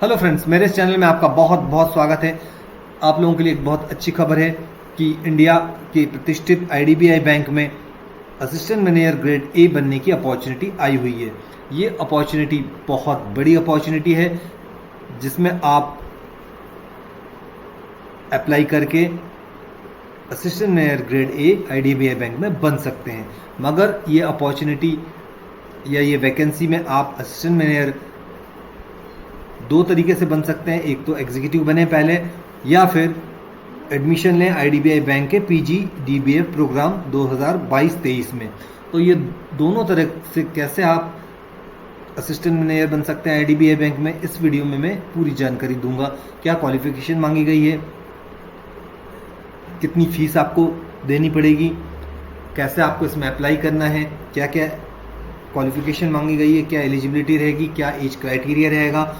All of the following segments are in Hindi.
हेलो फ्रेंड्स, मेरे इस चैनल में आपका बहुत बहुत स्वागत है। आप लोगों के लिए एक बहुत अच्छी खबर है कि इंडिया के प्रतिष्ठित आईडीबीआई बैंक में असिस्टेंट मैनेजर ग्रेड ए बनने की अपॉर्चुनिटी आई हुई है। ये अपॉर्चुनिटी बहुत बड़ी अपॉर्चुनिटी है जिसमें आप अप्लाई करके assistant manager grade A IDBI bank में बन सकते हैं। मगर ये अपॉर्चुनिटी या ये वैकेंसी में आप असिस्टेंट मैनेजर दो तरीके से बन सकते हैं। एक तो एग्जीक्यूटिव बने पहले, या फिर एडमिशन लें आईडीबीआई बैंक के पीजीडीबीएफ प्रोग्राम 2022-23 में। तो ये दोनों तरह से कैसे आप असिस्टेंट मैनेजर बन सकते हैं आईडीबीआई बैंक में, इस वीडियो में मैं पूरी जानकारी दूंगा। क्या क्वालिफिकेशन मांगी गई है, कितनी फीस आपको देनी पड़ेगी, कैसे आपको इसमें अप्लाई करना है, क्या क्या क्वालिफिकेशन मांगी गई है, क्या एलिजिबिलिटी रहेगी, क्या एज क्राइटेरिया रहेगा,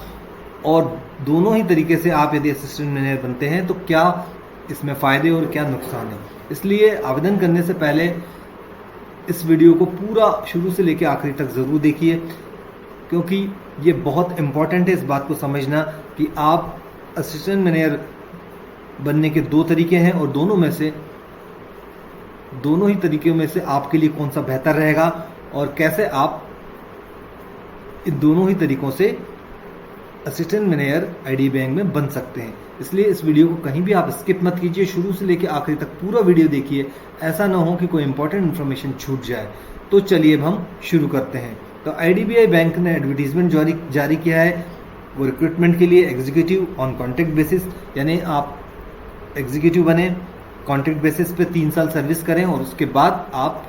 और दोनों ही तरीके से आप यदि असिस्टेंट मैनेजर बनते हैं तो क्या इसमें फ़ायदे और क्या नुकसान है। इसलिए आवेदन करने से पहले इस वीडियो को पूरा शुरू से लेकर आखिरी तक ज़रूर देखिए, क्योंकि ये बहुत इम्पॉर्टेंट है इस बात को समझना कि आप असिस्टेंट मैनेजर बनने के दो तरीके हैं और दोनों ही तरीक़ों में से आपके लिए कौन सा बेहतर रहेगा और कैसे आप इन दोनों ही तरीक़ों से असिस्टेंट मैनेजर आईडीबीआई बैंक में बन सकते हैं। इसलिए इस वीडियो को कहीं भी आप स्किप मत कीजिए, शुरू से लेकर आखिरी तक पूरा वीडियो देखिए। ऐसा ना हो कि कोई इंपॉर्टेंट इन्फॉर्मेशन छूट जाए। तो चलिए अब हम शुरू करते हैं। तो आईडीबीआई बैंक ने एडवर्टीजमेंट जारी किया है वो रिक्रूटमेंट के लिए एग्जीक्यूटिव ऑन कॉन्ट्रैक्ट बेसिस, यानी आप एग्जीक्यूटिव बने, कॉन्ट्रैक्ट बेसिस पे 3 साल सर्विस करें और उसके बाद आप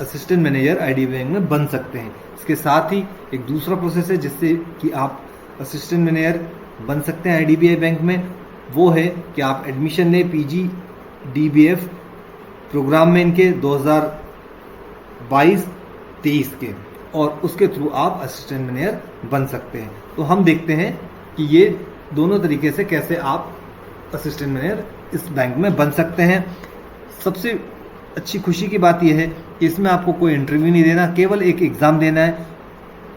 असिस्टेंट मैनेजर आईडीबीआई बैंक में बन सकते हैं। इसके साथ ही एक दूसरा प्रोसेस है जिससे कि आप असिस्टेंट मैनेजर बन सकते हैं आईडीबीआई बैंक में, वो है कि आप एडमिशन लें पीजीडीबीएफ प्रोग्राम में इनके 2022-23 के, और उसके थ्रू आप असिस्टेंट मैनेजर बन सकते हैं। तो हम देखते हैं कि ये दोनों तरीके से कैसे आप असिस्टेंट मैनेजर इस बैंक में बन सकते हैं। सबसे अच्छी खुशी की बात यह है कि इसमें आपको कोई इंटरव्यू नहीं देना, केवल एक एग्ज़ाम देना है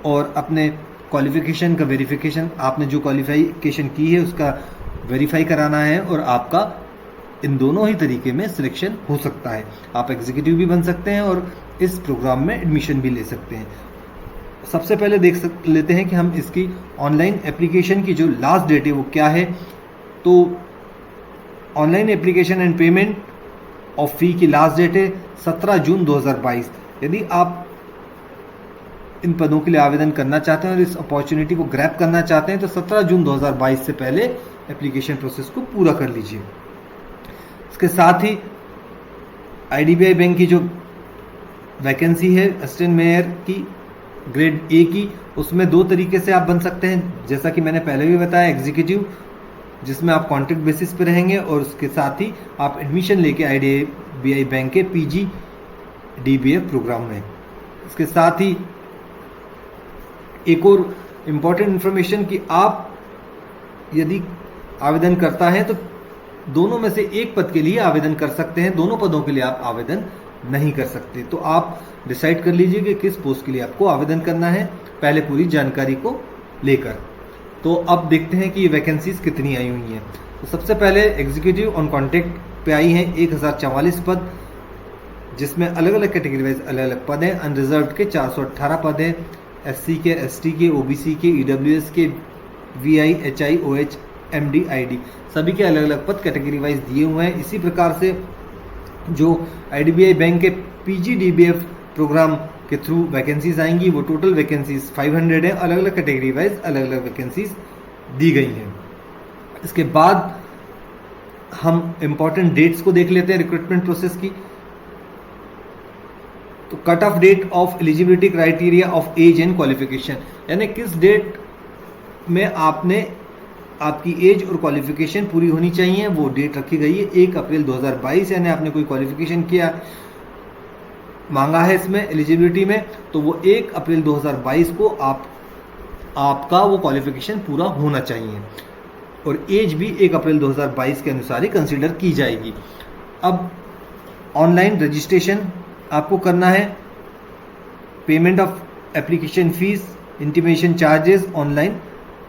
और अपने क्वालिफिकेशन का वेरिफिकेशन, आपने जो क्वालिफिकेशन की है उसका वेरीफाई कराना है और आपका इन दोनों ही तरीके में सिलेक्शन हो सकता है। आप एग्जीक्यूटिव भी बन सकते हैं और इस प्रोग्राम में एडमिशन भी ले सकते हैं। सबसे पहले लेते हैं कि हम इसकी ऑनलाइन एप्लीकेशन की जो लास्ट डेट है वो क्या है। तो online application and payment of fee की लास्ट डेट है 17 जून 2022। यदि आप इन पदों के लिए आवेदन करना चाहते हैं और इस अपॉर्चुनिटी को ग्रैब करना चाहते हैं तो 17 जून 2022 से पहले एप्लीकेशन प्रोसेस को पूरा कर लीजिए। इसके साथ ही आईडीबीआई बैंक की जो वैकेंसी है असिस्टेंट मैनेजर की ग्रेड ए की, उसमें दो तरीके से आप बन सकते हैं। जैसा कि मैंने पहले भी बताया, एग्जीक्यूटिव जिसमें आप कॉन्ट्रैक्ट बेसिस पे रहेंगे और उसके साथ ही आप एडमिशन लेके आईडीबीआई बैंक के पीजीडीबीएफ प्रोग्राम में। इसके साथ ही एक और इम्पॉर्टेंट इन्फॉर्मेशन कि आप यदि आवेदन करता है तो दोनों में से एक पद के लिए आवेदन कर सकते हैं, दोनों पदों के लिए आप आवेदन नहीं कर सकते। तो आप डिसाइड कर लीजिए कि किस पोस्ट के लिए आपको आवेदन करना है पहले पूरी जानकारी को लेकर। तो अब देखते हैं कि ये वैकेंसीज कितनी आई हुई हैं। तो सबसे पहले एग्जीक्यूटिव ऑन कॉन्ट्रैक्ट पे आई हैं 1044 पद, जिसमें अलग अलग कैटेगरी वाइज अलग अलग पद हैं। अनरिजर्व के 418 पद हैं, एससी के, एसटी के, ओबीसी के, ईडब्ल्यूएस के, VI, HI, OH, MD, ID, सभी के अलग अलग पद कैटेगरी वाइज दिए हुए हैं। इसी प्रकार से जो आईडीबीआई बैंक के पीजीडीबीएफ प्रोग्राम के थ्रू वैकेंसीज आएंगी वो टोटल वैकेंसीज 500 हैं। अलग अलग कैटेगरी वाइज अलग अलग वैकेंसीज दी गई हैं। इसके बाद हम इम्पॉर्टेंट डेट्स को देख लेते हैं रिक्रूटमेंट प्रोसेस की। तो cut off date of eligibility criteria of age and qualification, यानी किस डेट में आपकी एज और क्वालिफिकेशन पूरी होनी चाहिए, वो डेट रखी गई है 1 अप्रैल 2022। यानी आपने कोई क्वालिफिकेशन किया मांगा है इसमें एलिजिबिलिटी में, तो वो 1 अप्रैल 2022 को आपका वो क्वालिफिकेशन पूरा होना चाहिए और एज भी 1 अप्रैल 2022 के अनुसार ही कंसिडर की जाएगी। अब ऑनलाइन रजिस्ट्रेशन आपको करना है, payment of application fees, intimation charges online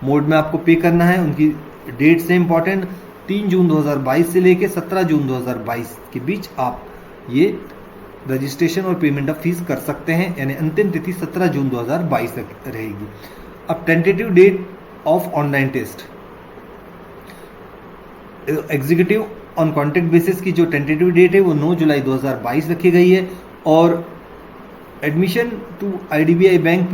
mode में आपको पे करना है। उनकी डेट से इम्पॉर्टेंट 3 जून 2022 से लेके 17 जून 2022 के बीच आप ये रजिस्ट्रेशन और पेमेंट ऑफ फीस कर सकते हैं, यानी अंतिम तिथि 17 जून 2022 तक रहेगी। अब tentative date of online test, executive on contract basis की जो टेंटेटिव डेट है वो 9 जुलाई 2022 रखी गई है, और admission to IDBI bank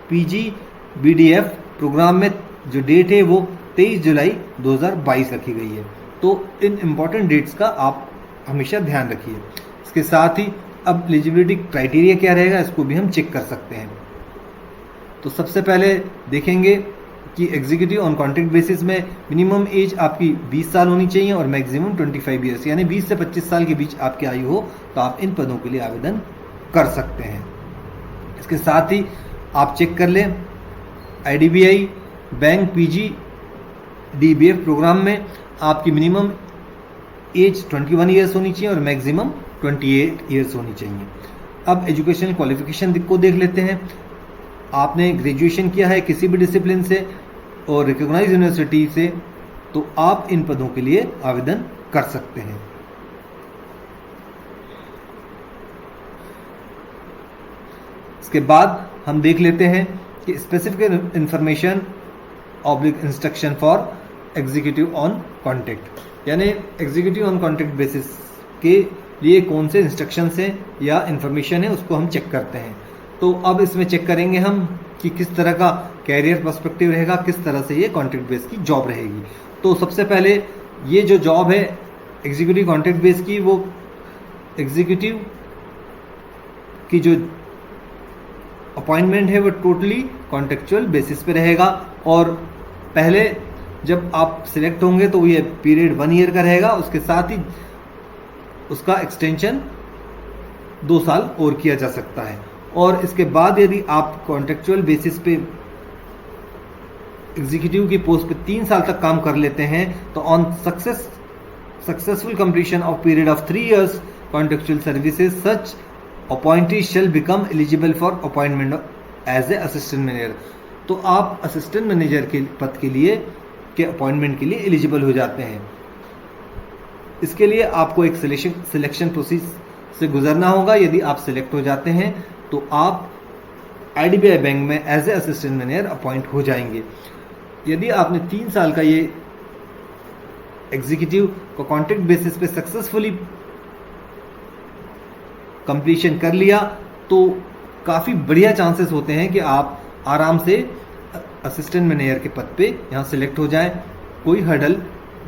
PGBDF program में जो डेट है वो 23 जुलाई 2022 रखी गई है। तो इन इम्पॉर्टेंट डेट्स का आप हमेशा ध्यान रखिए। इसके साथ ही अब एलिजिबिलिटी क्राइटेरिया क्या रहेगा, इसको भी हम चेक कर सकते हैं। तो सबसे पहले देखेंगे कि एग्जीक्यूटिव ऑन कॉन्ट्रैक्ट बेसिस में मिनिमम एज आपकी 20 साल होनी चाहिए और मैक्सिमम 25 ईयर्स, यानी 20 से 25 साल के बीच आपकी आयु हो तो आप इन पदों के लिए आवेदन कर सकते हैं। इसके साथ ही आप चेक कर लें IDBI बैंक PGDBF प्रोग्राम में आपकी मिनिमम एज 21 ईयर्स होनी चाहिए और मैक्सिमम 28 ईयर्स होनी चाहिए। अब एजुकेशनल क्वालिफिकेशन को देख लेते हैं। आपने ग्रेजुएशन किया है किसी भी डिसिप्लिन से और रिकॉग्नाइज्ड यूनिवर्सिटी से, तो आप इन पदों के लिए आवेदन कर सकते हैं। इसके बाद हम देख लेते हैं कि specific information oblique instruction for executive on contract, यानी एग्जीक्यूटिव ऑन कॉन्ट्रैक्ट बेसिस के लिए कौन से इंस्ट्रक्शंस हैं या इंफॉर्मेशन है उसको हम चेक करते हैं। तो अब इसमें चेक करेंगे हम कि किस तरह का कैरियर पर्सपेक्टिव रहेगा, किस तरह से ये कॉन्ट्रैक्ट बेस की जॉब रहेगी। तो सबसे पहले ये जो जॉब है एग्जीक्यूटिव कॉन्ट्रैक्ट बेस की, वो एग्जीक्यूटिव की जो अपॉइंटमेंट है वो टोटली कॉन्ट्रेक्चुअल बेसिस पे रहेगा, और पहले जब आप सिलेक्ट होंगे तो ये पीरियड 1 ईयर का रहेगा, उसके साथ ही उसका एक्सटेंशन 2 साल और किया जा सकता है। और इसके बाद यदि आप कॉन्ट्रेक्चुअल बेसिस पे एग्जीक्यूटिव की पोस्ट पे 3 साल तक काम कर लेते हैं तो on successful completion of period of 3 years contractual services such appointee shall become eligible for appointment as a assistant manager. तो आप असिस्टेंट मैनेजर के पद के लिए के अपॉइंटमेंट के लिए एलिजिबल हो जाते हैं। इसके लिए आपको एक सिलेक्शन प्रोसेस से गुजरना होगा। यदि आप सिलेक्ट हो जाते हैं तो आप IDBI बैंक में as a assistant manager appoint हो जाएंगे। यदि आपने 3 साल का ये एग्जीक्यूटिव को कॉन्ट्रैक्ट बेसिस पे सक्सेसफुली कंप्लीशन कर लिया तो काफ़ी बढ़िया चांसेस होते हैं कि आप आराम से असिस्टेंट मैनेजर के पद पे यहाँ सिलेक्ट हो जाएं। कोई हर्डल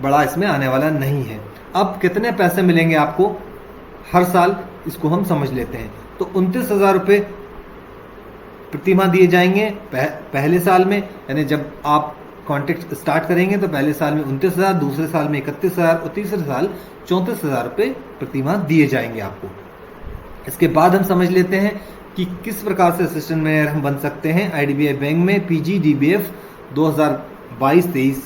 बड़ा इसमें आने वाला नहीं है। अब कितने पैसे मिलेंगे आपको हर साल, इसको हम समझ लेते हैं। तो 29,000 रुपये प्रतिमाह दिए जाएंगे पहले साल में, यानी जब आप कॉन्ट्रैक्ट स्टार्ट करेंगे तो पहले साल में 29,000, दूसरे साल में 31,000 और तीसरे साल 34,000 रुपये प्रतिमाह दिए जाएंगे आपको। इसके बाद हम समझ लेते हैं कि किस प्रकार से असिस्टेंट मैनेजर हम बन सकते हैं IDBI बैंक में PGDBF 2022-23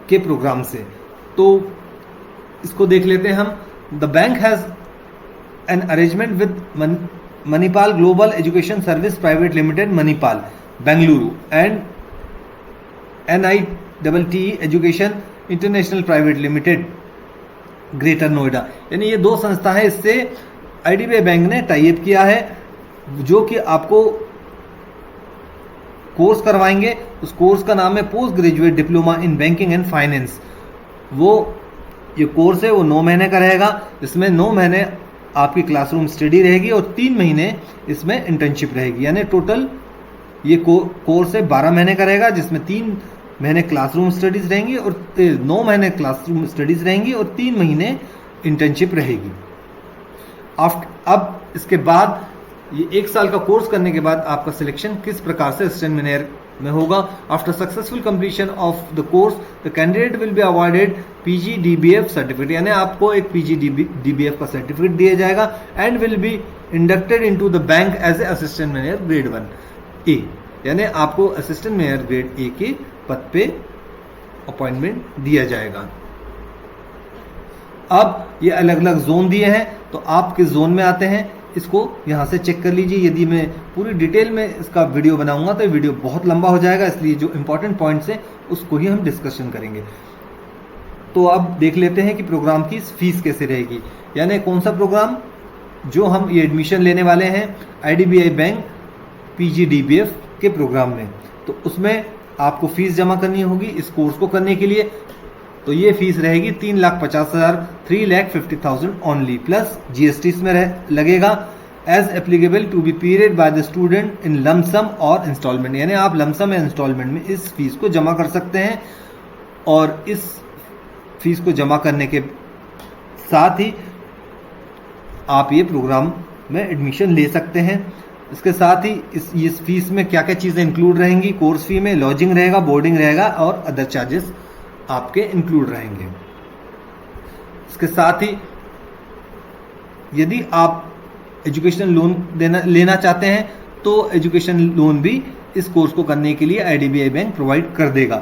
के प्रोग्राम से। तो इसको देख लेते हैं हम। The bank has an arrangement with Manipal global education service private limited Manipal Bengaluru and NITT education international private limited greater Noida, यानी ये 2 संस्था है। इससे IDBI बैंक ने टाई अप किया है जो कि आपको कोर्स करवाएंगे। उस कोर्स का नाम है post graduate diploma in banking and finance. वो ये कोर्स है वो 9 महीने का रहेगा। इसमें 9 महीने आपकी क्लासरूम स्टडी रहेगी और 3 महीने इसमें इंटर्नशिप रहेगी, यानी टोटल ये कोर्स है 12 महीने का रहेगा, जिसमें 3 महीने क्लासरूम स्टडीज रहेंगी और 9 महीने क्लासरूम स्टडीज रहेंगी और 3 महीने इंटर्नशिप रहेगी। अब इसके बाद ये 1 साल का कोर्स करने के बाद आपका सिलेक्शन किस प्रकार से असिस्टेंट मैनेजर में होगा। After successful completion of the course the candidate will be awarded PGDBF certificate, यानी आपको एक PGDBF का सर्टिफिकेट दिया जाएगा and will be inducted into the bank as a assistant manager grade 1A, यानी आपको असिस्टेंट मैनेजर ग्रेड A के पद पे अपॉइंटमेंट दिया जाएगा। अब ये अलग अलग जोन दिए हैं, तो आप किस जोन में आते हैं। इसको यहाँ से चेक कर लीजिए। यदि मैं पूरी डिटेल में इसका वीडियो बनाऊंगा तो वीडियो बहुत लंबा हो जाएगा, इसलिए जो इंपॉर्टेंट पॉइंट्स हैं उसको ही हम डिस्कशन करेंगे। तो अब देख लेते हैं कि प्रोग्राम की फीस कैसे रहेगी, यानी कौन सा प्रोग्राम जो हम ये एडमिशन लेने वाले हैं IDBI बैंक PGDBF के प्रोग्राम में, तो उसमें आपको फीस जमा करनी होगी इस कोर्स को करने के लिए। तो ये फीस रहेगी 3,50,000, 3,50,000 ओनली, प्लस GST इसमें लगेगा। As applicable to be period by the student in lump sum और इंस्टॉलमेंट, यानी आप लमसम या इंस्टॉलमेंट में इस फीस को जमा कर सकते हैं। और इस फीस को जमा करने के साथ ही आप ये प्रोग्राम में एडमिशन ले सकते हैं। इसके साथ ही इस फीस में क्या क्या चीज़ें इंक्लूड रहेंगी, कोर्स फी में लॉजिंग रहेगा, बोर्डिंग रहेगा और अदर चार्जेस आपके इंक्लूड रहेंगे। इसके साथ ही यदि आप एजुकेशन लोन लेना चाहते हैं तो एजुकेशन लोन भी इस कोर्स को करने के लिए IDBI बैंक प्रोवाइड कर देगा।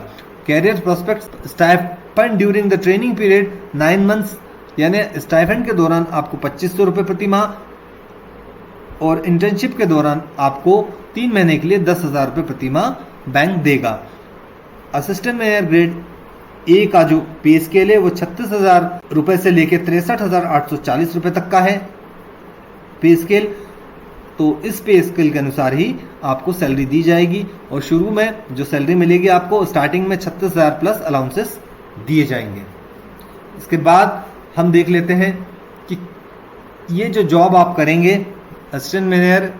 Career prospect stipend during the training period 9 months, यानी स्टाइपेंड के दौरान आपको 2500 रुपये प्रति माह और इंटर्नशिप के दौरान आपको 3 महीने के लिए 10,000 रुपये प्रति माह बैंक देगा। असिस्टेंट मैनेजर ग्रेड ए का जो पे स्केल है वो 36,000 रुपये से लेकर 63,840 रुपये तक का है पे स्केल। तो इस पे स्केल के अनुसार ही आपको सैलरी दी जाएगी और शुरू में जो सैलरी मिलेगी आपको स्टार्टिंग में 36,000 प्लस अलाउंसेस दिए जाएंगे। इसके बाद हम देख लेते हैं कि ये जो जॉब आप करेंगे असिस्टेंट मैनेजर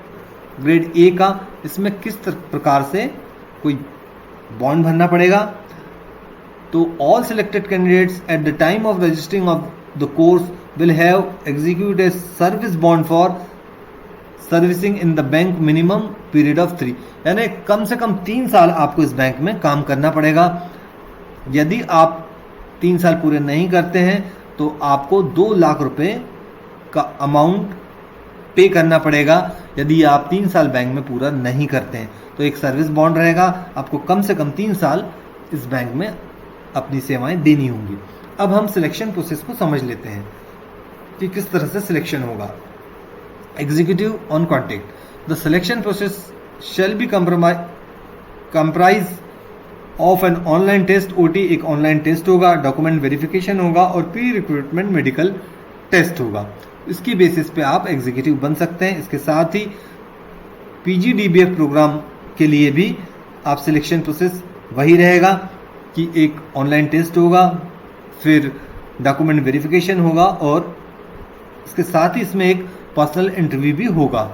ग्रेड ए का, इसमें किस प्रकार से कोई बॉन्ड भरना पड़ेगा। तो all selected candidates at the time of registering of the course will have execute a service bond for servicing in the bank minimum period of 3, यानी कम से कम 3 साल आपको इस बैंक में काम करना पड़ेगा। यदि आप 3 साल पूरे नहीं करते हैं तो आपको 2 लाख रुपए का अमाउंट पे करना पड़ेगा यदि आप 3 साल बैंक में पूरा नहीं करते हैं। तो एक सर्विस बॉन्ड रहेगा, आपको कम से कम 3 साल इस बैंक में अपनी सेवाएं देनी होंगी। अब हम सिलेक्शन प्रोसेस को समझ लेते हैं कि किस तरह से सिलेक्शन होगा। Executive on contact, the selection process shall be comprise of an online test, OT एक ऑनलाइन टेस्ट होगा, डॉक्यूमेंट वेरिफिकेशन होगा और प्री रिक्रूटमेंट मेडिकल टेस्ट होगा। इसकी बेसिस पे आप एग्जीक्यूटिव बन सकते हैं। इसके साथ ही PGDBF प्रोग्राम के लिए भी आप सिलेक्शन प्रोसेस वही रहेगा कि एक ऑनलाइन टेस्ट होगा, फिर डॉक्यूमेंट वेरिफिकेशन होगा और इसके साथ ही इसमें एक पर्सनल इंटरव्यू भी होगा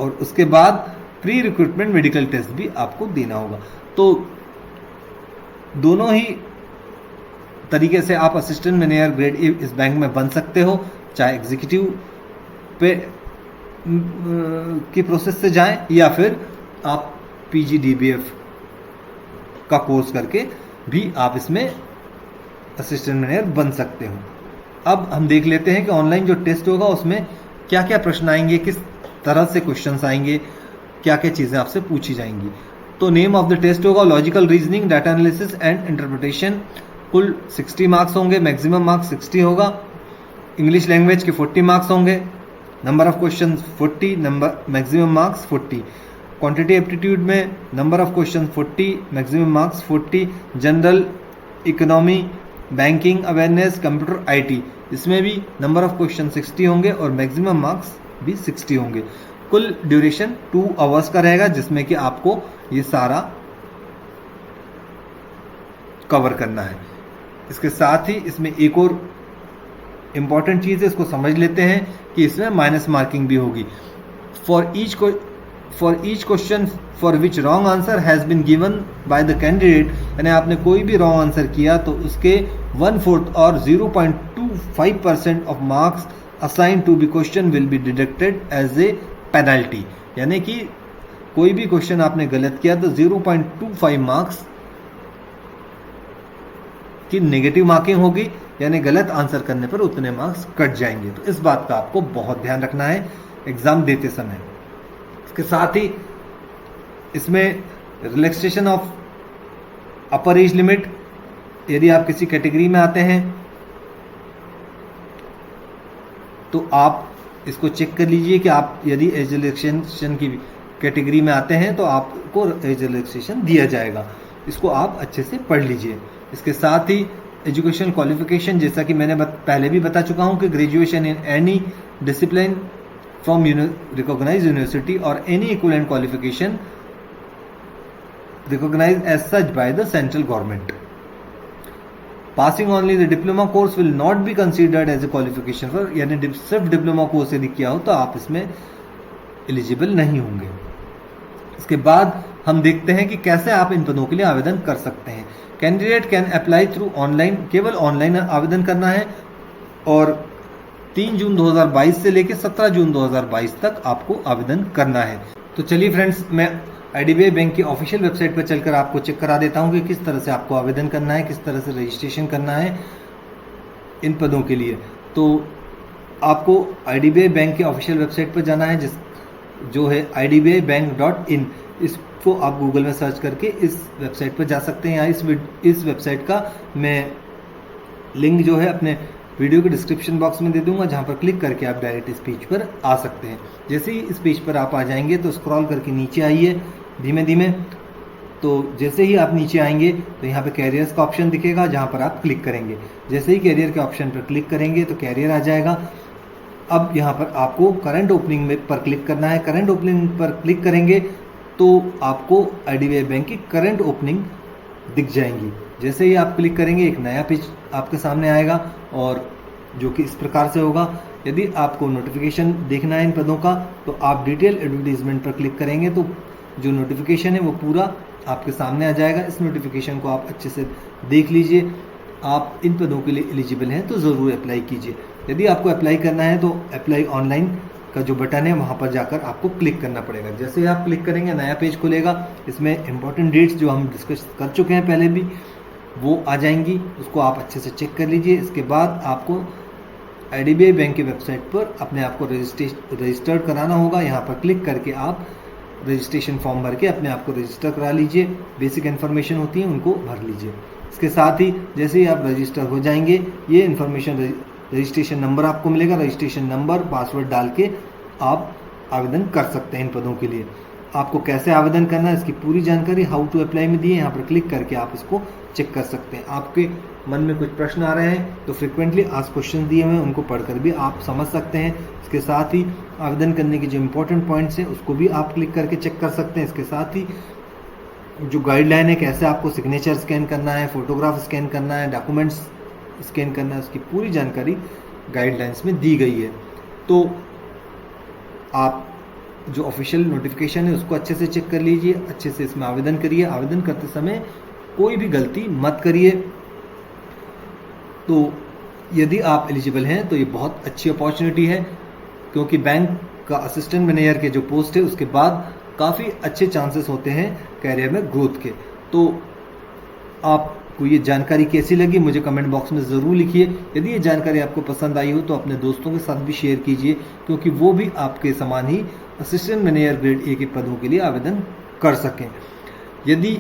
और उसके बाद प्री रिक्रूटमेंट मेडिकल टेस्ट भी आपको देना होगा। तो दोनों ही तरीके से आप असिस्टेंट मैनेजर ग्रेड ए इस बैंक में बन सकते हो, चाहे एग्जीक्यूटिव पे की प्रोसेस से जाएं या फिर आप PGDBF का कोर्स करके भी आप इसमें असिस्टेंट मैनेजर बन सकते हो। अब हम देख लेते हैं कि ऑनलाइन जो टेस्ट होगा उसमें क्या क्या प्रश्न आएंगे, किस तरह से क्वेश्चंस आएंगे, क्या क्या चीज़ें आपसे पूछी जाएंगी। तो नेम ऑफ द टेस्ट होगा logical reasoning, data analysis and interpretation. कुल 60 मार्क्स होंगे, मैक्सिमम मार्क्स 60 होगा। इंग्लिश लैंग्वेज के 40 मार्क्स होंगे, number of question 40, number maximum marks 40। Quantity aptitude में number of question 40, maximum marks 40। General economy, banking awareness, computer IT, इसमें भी नंबर ऑफ क्वेश्चन 60 होंगे और मैक्सिमम मार्क्स भी 60 होंगे। कुल ड्यूरेशन 2 आवर्स का रहेगा जिसमें कि आपको ये सारा कवर करना है। इसके साथ ही इसमें एक और इम्पॉर्टेंट चीज़ है, इसको समझ लेते हैं कि इसमें माइनस मार्किंग भी होगी। For each question for which wrong answer has been given by the candidate, यानी आपने कोई भी रॉन्ग आंसर किया तो उसके 1/4 और 0.25% of marks assign to be question will be deducted as a penalty, यानी कि कोई भी क्वेश्चन आपने गलत किया तो 0.25 मार्क्स की नेगेटिव मार्किंग होगी, यानी गलत आंसर करने पर उतने मार्क्स कट जाएंगे। तो इस बात का आपको बहुत ध्यान रखना है एग्जाम देते समय। इसके साथ ही इसमें relaxation of upper age limit, यदि आप किसी कैटेगरी में आते हैं तो आप इसको चेक कर लीजिए कि आप यदि एज रिलैक्सेशन की कैटेगरी में आते हैं तो आपको एज रिलैक्सेशन दिया जाएगा। इसको आप अच्छे से पढ़ लीजिए। इसके साथ ही एजुकेशन क्वालिफिकेशन, जैसा कि मैंने पहले भी बता चुका हूं कि graduation in any discipline from recognized university और any equivalent qualification recognized as such by the central government. Passing only the diploma course will not be considered as a qualification for, यानी सिर्फ डिप्लोमा कोर्स यदि किया हो तो आप इसमें एलिजिबल नहीं होंगे। इसके बाद हम देखते हैं कि कैसे आप इन पदों के लिए आवेदन कर सकते हैं। Candidate can apply through online, केवल ऑनलाइन आवेदन करना है और 3 जून 2022 से लेकर 17 जून 2022 तक आपको आवेदन करना है। तो चलिए फ्रेंड्स, मैं IDBI बैंक की ऑफिशियल वेबसाइट पर चलकर आपको चेक करा देता हूं कि किस तरह से आपको आवेदन करना है, किस तरह से रजिस्ट्रेशन करना है इन पदों के लिए। तो आपको IDBI बैंक के ऑफिशियल वेबसाइट पर जाना है, जो है idbibank.in। इसको आप गूगल में सर्च करके इस वेबसाइट पर जा सकते हैं, या इस वेबसाइट का मैं लिंक जो है अपने वीडियो के डिस्क्रिप्शन बॉक्स में दे दूंगा, जहां पर क्लिक करके आप डायरेक्ट इस पेज पर आ सकते हैं। जैसे ही इस पेज पर आप आ जाएंगे तो स्क्रॉल करके नीचे आइए धीमे धीमे। तो जैसे ही आप नीचे आएंगे तो यहाँ पे कैरियर्स का ऑप्शन दिखेगा, जहाँ पर आप क्लिक करेंगे। जैसे ही कैरियर के ऑप्शन पर क्लिक करेंगे तो कैरियर आ जाएगा। अब यहाँ पर आपको करंट ओपनिंग में पर क्लिक करना है। करंट ओपनिंग पर क्लिक करेंगे तो आपको IDBI बैंक की करंट ओपनिंग दिख जाएंगी। जैसे ही आप क्लिक करेंगे एक नया पेज आपके सामने आएगा, और जो कि इस प्रकार से होगा। यदि आपको नोटिफिकेशन देखना है इन पदों का तो आप डिटेल एडवर्टीजमेंट पर क्लिक करेंगे तो जो नोटिफिकेशन है वो पूरा आपके सामने आ जाएगा। इस नोटिफिकेशन को आप अच्छे से देख लीजिए। आप इन पदों के लिए एलिजिबल हैं तो ज़रूर अप्लाई कीजिए। यदि आपको अप्लाई करना है तो अप्लाई ऑनलाइन का जो बटन है वहाँ पर जाकर आपको क्लिक करना पड़ेगा। जैसे ही आप क्लिक करेंगे नया पेज खुलेगा। इसमें इंपॉर्टेंट डेट्स जो हम डिस्कस कर चुके हैं पहले भी वो आ जाएंगी, उसको आप अच्छे से चेक कर लीजिए। इसके बाद आपको IDBI बैंक की वेबसाइट पर अपने आप को रजिस्टर्ड कराना होगा। यहाँ पर क्लिक करके आप रजिस्ट्रेशन फॉर्म भर के अपने आप को रजिस्टर करा लीजिए। बेसिक इन्फॉर्मेशन होती है उनको भर लीजिए। इसके साथ ही जैसे ही आप रजिस्टर हो जाएंगे ये इन्फॉर्मेशन, रजिस्ट्रेशन नंबर आपको मिलेगा। रजिस्ट्रेशन नंबर, पासवर्ड डाल के आप आवेदन कर सकते हैं इन पदों के लिए। आपको कैसे आवेदन करना है इसकी पूरी जानकारी हाउ टू अप्लाई में दी है। यहाँ पर क्लिक करके आप इसको चेक कर सकते हैं। आपके मन में कुछ प्रश्न आ रहे हैं तो फ्रिक्वेंटली आस्क्ड क्वेश्चन दिए हुए हैं, उनको पढ़कर भी आप समझ सकते हैं। इसके साथ ही आवेदन करने के जो इम्पोर्टेंट पॉइंट्स हैं उसको भी आप क्लिक करके चेक कर सकते हैं। इसके साथ ही जो गाइडलाइन है कैसे आपको सिग्नेचर स्कैन करना है, फोटोग्राफ स्कैन करना है, डॉक्यूमेंट्स स्कैन करना है, उसकी पूरी जानकारी गाइडलाइंस में दी गई है। तो आप जो ऑफिशियल नोटिफिकेशन है उसको अच्छे से चेक कर लीजिए, अच्छे से इसमें आवेदन करिए। आवेदन करते समय कोई भी गलती मत करिए। तो यदि आप एलिजिबल हैं तो ये बहुत अच्छी अपॉर्चुनिटी है, क्योंकि बैंक का असिस्टेंट मैनेजर के जो पोस्ट है उसके बाद काफ़ी अच्छे चांसेस होते हैं कैरियर में ग्रोथ के। तो आपको ये जानकारी कैसी लगी मुझे कमेंट बॉक्स में ज़रूर लिखिए। यदि ये जानकारी आपको पसंद आई हो तो अपने दोस्तों के साथ भी शेयर कीजिए, क्योंकि वो भी आपके समान ही असिस्टेंट मैनेजर ग्रेड A के पदों के लिए आवेदन कर सकें। यदि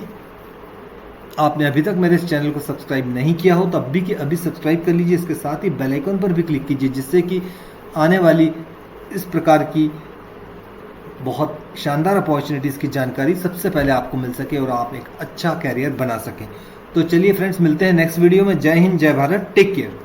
आपने अभी तक मेरे इस चैनल को सब्सक्राइब नहीं किया हो तो अभी के अभी सब्सक्राइब कर लीजिए। इसके साथ ही बेल आइकन पर भी क्लिक कीजिए, जिससे कि आने वाली इस प्रकार की बहुत शानदार अपॉर्चुनिटीज़ की जानकारी सबसे पहले आपको मिल सके और आप एक अच्छा कैरियर बना सकें। तो चलिए फ्रेंड्स, मिलते हैं नेक्स्ट वीडियो में। जय हिंद, जय भारत, टेक केयर।